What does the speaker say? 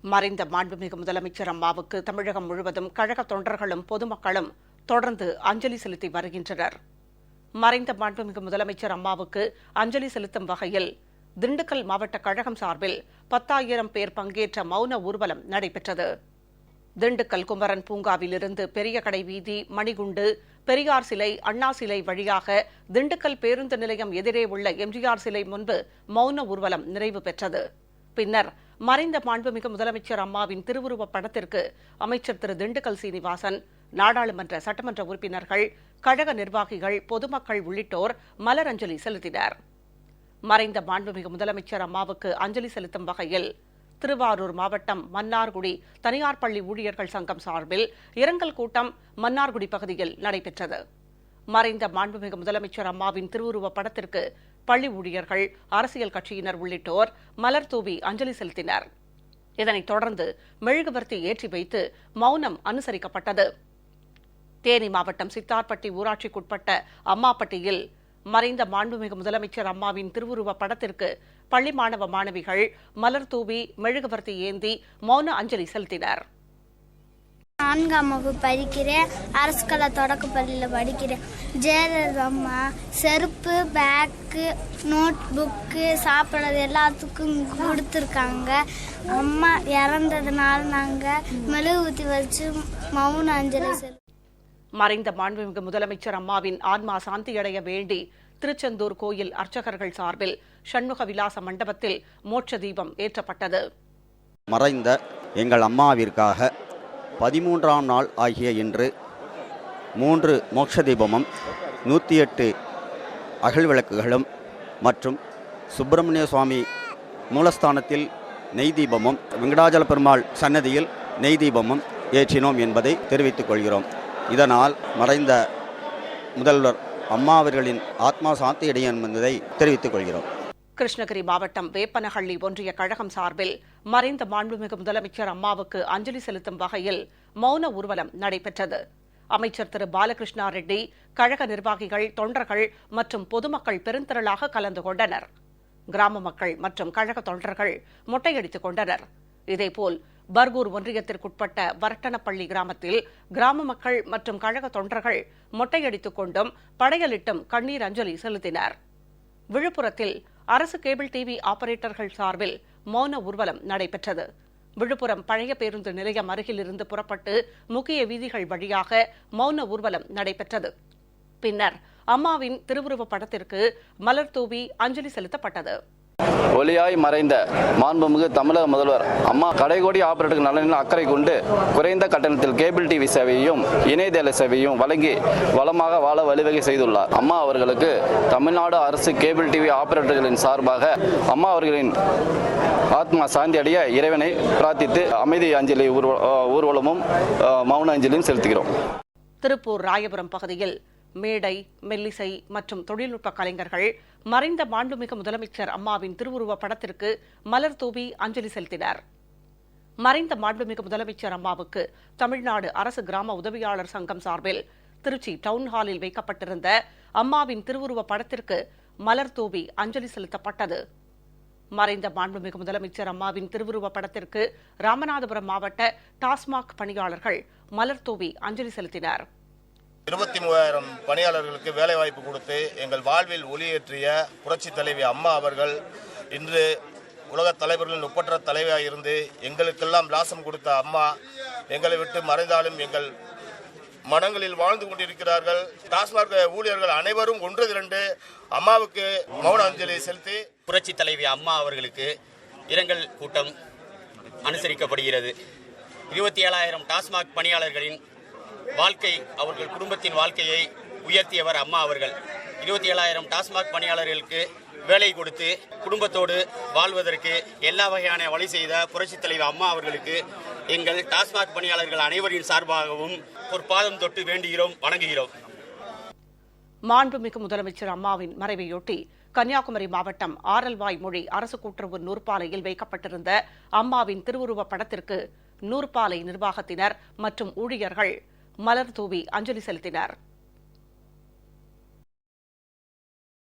மறைந்த மாண்புமிகு முதலமைச்சர் அம்மாவுக்கு தமிழகம் முழுவதும் கழக தொண்டர்களும் பொதுமக்களும் தொடர்ந்து அஞ்சலி செலுத்தி வருகின்றனர். மறைந்த மாண்புமிகு முதலமைச்சர் அம்மாவுக்கு அஞ்சலி செலுத்தும் வகையில் திண்டுக்கல் மாவட்ட கழகம் சார்பில் 10,000 பேர் பங்கேற்ற மௌன ஊர்வலம் நடைபெற்றது. திண்டுக்கல் குமரன் பூங்காவிலிருந்து பெரிய கடை வீதி, மணிகுண்டு, பெரியார் சிலை, அண்ணா சிலை வழியாக திண்டுக்கல் பேருந்து நிலையம் எதிரே உள்ள எம்ஜிஆர் சிலை முன்பு மௌன ஊர்வலம் நிறைவு பெற்றது. பின்னர் மறைந்த மாண்புமிகு முதலமைச்சர் அம்மாவின் திருவுருவப் படத்திற்கு அமைச்சர் திரு திண்டுக்கல் சீனிவாசன், நாடாளுமன்ற சட்டமன்ற உறுப்பினர்கள், கழக நிர்வாகிகள், பொதுமக்கள் உள்ளிட்டோர் மலரஞ்சலி செலுத்தினர். மறைந்த மாண்புமிகு முதலமைச்சர் அம்மாவுக்கு அஞ்சலி செலுத்தும் வகையில் திருவாரூர் மாவட்டம் மன்னார்குடி தனியார் பள்ளி ஊழியர்கள் சங்கம் சார்பில் இரங்கல் கூட்டம் மன்னார்குடி பகுதியில் நடைபெற்றது. மறைந்த மாண்புமிகு முதலமைச்சர் அம்மாவின் திருவுருவப் படத்திற்கு பள்ளி ஊழியர்கள், அரசியல் கட்சியினர் உள்ளிட்டோர் மலர் தூவி அஞ்சலி செலுத்தினர். இதனைத் தொடர்ந்து மெழுகுவர்த்தி ஏற்றி வைத்து மௌனம் அனுசரிக்கப்பட்டது. தேனி மாவட்டம் சித்தார்பட்டி ஊராட்சிக்குட்பட்ட அம்மாப்பட்டியில் மறைந்த மாண்புமிகு முதலமைச்சர் அம்மாவின் திருவுருவப் படத்திற்கு பள்ளி மாணவ மாணவிகள் மலர் தூவி மெழுகுவர்த்தி ஏந்தி மௌன அஞ்சலி செலுத்தினர். 4ஆம் வகுப்பு படிக்கிறேன். அரசு கலை தொடக்க பள்ளியில் படிக்கிறேன். ஜெயலலிதா செருப்பு, பேக்கு, நோட் புக்கு, சாப்பிட்றது எல்லாத்துக்கும் கொடுத்துருக்காங்க. அம்மா இறந்ததுனால நாங்கள் மெழுகு ஊற்றி வச்சு மௌன அஞ்சலி செலுத்தோம். மறைந்த மாண்புமிகு முதலமைச்சர் அம்மாவின் ஆன்மா சாந்தியடைய வேண்டி திருச்செந்தூர் கோயில் அர்ச்சகர்கள் சார்பில் சண்முக விலாச மண்டபத்தில் மோட்ச தீபம் ஏற்றப்பட்டது. மறைந்த எங்கள் அம்மாவிற்காக 13ஆம் நாள் ஆகிய இன்று 3 மோட்ச தீபமும் 108 அகல் விளக்குகளும் மற்றும் சுப்பிரமணிய சுவாமி மூலஸ்தானத்தில் நெய் தீபமும், வெங்கடாஜல பெருமாள் சன்னதியில் நெய் தீபமும் ஏற்றினோம் என்பதை தெரிவித்துக் கொள்கிறோம். இதனால் மறைந்த முதல்வர் அம்மா அவர்களின் ஆத்மா சாந்தி அடையும் என்பதை தெரிவித்துக் கொள்கிறோம். கிருஷ்ணகிரி மாவட்டம் வேப்பனஹள்ளி ஒன்றிய கழகம் சார்பில் மறைந்த மாண்புமிகு முதலமைச்சர் அம்மாவுக்கு அஞ்சலி செலுத்தும் வகையில் மௌன ஊர்வலம் நடைபெற்றது. அமைச்சர் திரு பாலகிருஷ்ணா ரெட்டி, கழக நிர்வாகிகள், தொண்டர்கள் மற்றும் பொதுமக்கள் பெருந்திரளாக கலந்து கொண்டனர். கிராம மக்கள் மற்றும் கழக தொண்டர்கள் மொட்டையடித்துக் கொண்டனர். இதேபோல் பர்கூர் ஒன்றியத்திற்குட்பட்ட வரட்டனப்பள்ளி கிராமத்தில் கிராம மக்கள் மற்றும் கழக தொண்டர்கள் மொட்டையடித்துக் கொண்டும் படையலிட்டும் கண்ணீர் அஞ்சலி செலுத்தினர். விழுப்புரத்தில் அரசு கேபிள் டிவி ஆபரேட்டர்கள் சார்பில் மௌன ஊர்வலம் நடைபெற்றது. விழுப்புரம் பழைய பேருந்து நிலையம் அருகிலிருந்து புறப்பட்டு முக்கிய வீதிகள் வழியாக மௌன ஊர்வலம் நடைபெற்றது. பின்னர் அம்மாவின் திருவுருவப் படத்திற்கு மலர் தூவி அஞ்சலி செலுத்தப்பட்டது. ஒளியாய் மறைந்த மாண்புமிகு தமிழக முதல்வர் அம்மா கடைகோடி ஆபரேட்டர்கள் நலனில் அக்கறை கொண்டு குறைந்த கட்டணத்தில் கேபிள் டிவி சேவையையும் இணையதள சேவையும் வழங்கி வளமாக வாழ வழிவகை செய்துள்ளார். அம்மா அவர்களுக்கு தமிழ்நாடு அரசு கேபிள் டிவி ஆபரேட்டர்களின் சார்பாக அம்மா அவர்களின் ஆத்மா சாந்தி அடைய இறைவனை பிரார்த்தித்து அமைதி அஞ்சலி ஊர்வலமும் மௌன அஞ்சலியும் செலுத்துகிறோம். திருப்பூர் ராயபுரம் பகுதியில் மேடை, மெல்லிசை மற்றும் தொழில்நுட்ப கலைஞர்கள் மறைந்த மாண்புமிகு முதலமைச்சர் அம்மாவின் திருவுருவப் படத்திற்கு மலர் தூவி அஞ்சலி செலுத்தினர். மறைந்த மாண்புமிகு முதலமைச்சர் அம்மாவுக்கு தமிழ்நாடு அரசு கிராம உதவியாளர் சங்கம் சார்பில் திருச்சி டவுன் ஹாலில் வைக்கப்பட்டிருந்த அம்மாவின் திருவுருவப் படத்திற்கு மலர் தூவி அஞ்சலி செலுத்தப்பட்டது. மறைந்த மாண்புமிகு முதலமைச்சர் அம்மாவின் திருவுருவப் படத்திற்கு ராமநாதபுரம் மாவட்ட டாஸ்மாக் பணியாளர்கள் மலர் தூவி அஞ்சலி செலுத்தினர். 23,000 பணியாளர்களுக்கு வேலைவாய்ப்பு கொடுத்து எங்கள் வாழ்வில் ஒளியேற்றிய புரட்சி தலைவி அம்மா அவர்கள் இன்று உலகத் தலைவர்களின் ஒப்பற்ற தலைவியாக இருந்து எங்களுக்கெல்லாம் லாசம் கொடுத்த அம்மா எங்களை விட்டு மறைந்தாலும் எங்கள் மனங்களில் வாழ்ந்து கொண்டிருக்கிறார்கள். டாஸ்மாக் ஊழியர்கள் அனைவரும் ஒன்று திரண்டு அம்மாவுக்கு மௌன அஞ்சலி செலுத்தி புரட்சி தலைவி அம்மா அவர்களுக்கு இரங்கல் கூட்டம் அனுசரிக்கப்படுகிறது. 27,000 டாஸ்மாக் பணியாளர்களின் வாழ்க்கை, அவர்கள் குடும்பத்தின் வாழ்க்கையை உயர்த்தியவர் அம்மா அவர்கள். 27,000 டாஸ்மாக் பணியாளர்களுக்கு வேலை கொடுத்து குடும்பத்தோடு வாழ்வதற்கு எல்லா வகையான வழி செய்த புரட்சித் தலைவர் அம்மா அவர்களுக்கு எங்கள் டாஸ்மாக் பணியாளர்கள் அனைவரின் சார்பாகவும் ஒரு பாதம் தொட்டு வேண்டுகிறோம், வணங்குகிறோம். மாண்புமிகு முதலமைச்சர் அம்மாவின் மறைவையொட்டி கன்னியாகுமரி மாவட்டம் ஆரல்வாய் மொழி அரசு கூட்டுறவு நூற்பாலையில் வைக்கப்பட்டிருந்த அம்மாவின் திருவுருவப் படத்திற்கு நூற்பாலை நிர்வாகத்தினர் மற்றும் ஊழியர்கள் மலர் தூவி அஞ்சலி செலுத்தினர்.